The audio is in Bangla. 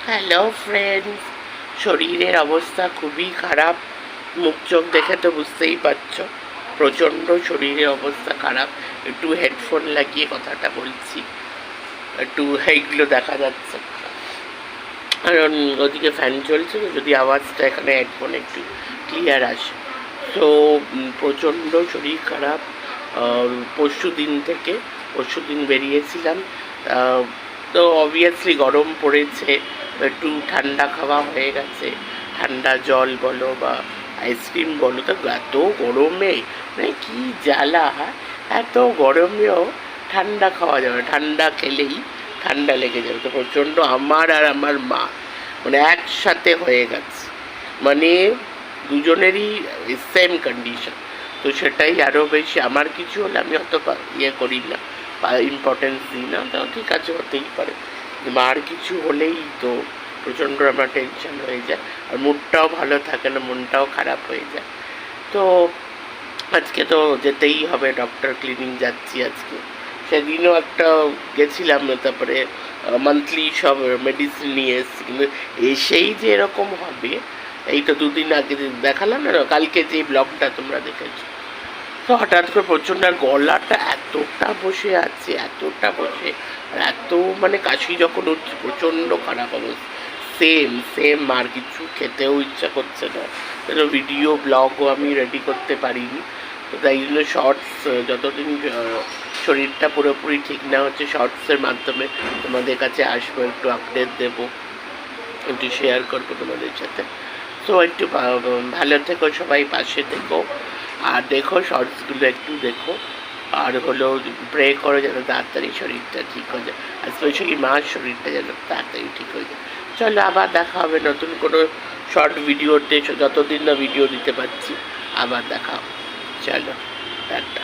হ্যালো ফ্রেন্ডস, শরীরের অবস্থা খুবই খারাপ। মুখ চোখ দেখে তো বুঝতেই পারছো, প্রচণ্ড শরীরের অবস্থা খারাপ। একটু হেডফোন লাগিয়ে কথাটা বলছি, একটু এইগুলো দেখা যাচ্ছে কারণ ওদিকে ফ্যান চলছে, তো যদি আওয়াজটা এখানে হেডফোনে একটু ক্লিয়ার আসে। তো প্রচণ্ড শরীর খারাপ। পরশু দিন বেরিয়েছিলাম। তো অবভিয়াসলি গরম পড়েছে, একটু ঠান্ডা খাওয়া হয়ে গেছে, ঠান্ডা জল বলো বা আইসক্রিম বলো। তো এত গরমে মানে কী জ্বালা, এত গরমেও ঠান্ডা খাওয়া যাবে, ঠান্ডা খেলেই ঠান্ডা লেগে যাবে। তো প্রচণ্ড আমার আর আমার মা মানে একসাথে হয়ে গেছে, মানে দুজনেরই সেম কন্ডিশন। তো সেটাই আরও বেশি, আমার কিছু হলে আমি অত ইয়ে করি না, ইম্পর্টেন্স দিই না, তো ঠিক আছে হতেই পারে। মার কিছু হলেই তো প্রচণ্ড আমার টেনশন হয়ে যায়, আর মুডটাও ভালো থাকে না, মনটাও খারাপ হয়ে যায়। তো আজকে তো যেতেই হবে, ডক্টর ক্লিনিক যাচ্ছি আজকে। সেদিনও একটা গেছিলাম, তারপরে মান্থলি সব মেডিসিন নিয়ে এসেছি, কিন্তু এসেই যে এরকম হবে, এই তো দুদিন আগে দেখালাম না, কালকে যে ব্লগটা তোমরা দেখেছো, তো হঠাৎ করে প্রচণ্ড, আর গলাটা এতটা বসে আছে, এতটা বসে, আর এত মানে কাশি যখন উঠছে, প্রচণ্ড খারাপ অবস্থা। সেম আর কিছু খেতেও ইচ্ছা করছে না, যেন ভিডিও ব্লগও আমি রেডি করতে পারিনি। তো তাই জন্য শর্টস, যতদিন শরীরটা পুরোপুরি ঠিক না হচ্ছে, শর্টসের মাধ্যমে তোমাদের কাছে আসবো, একটু আপডেট দেবো, একটু শেয়ার করবো তোমাদের সাথে। তো একটু ভালো থেকো, সবাই পাশে থেকো, আর দেখো শর্টসগুলো একটু দেখো, আর হলো প্রে করো যেন তাড়াতাড়ি শরীরটা ঠিক হয়ে যায়, আর স্পেশালি মার শরীরটা যেন তাড়াতাড়ি ঠিক হয়ে যায়। চলো আবার দেখা হবে নতুন কোনো শর্ট ভিডিওতে, যতদিন না ভিডিও দিতে পারছি আবার দেখা হবে। চলো টাটা।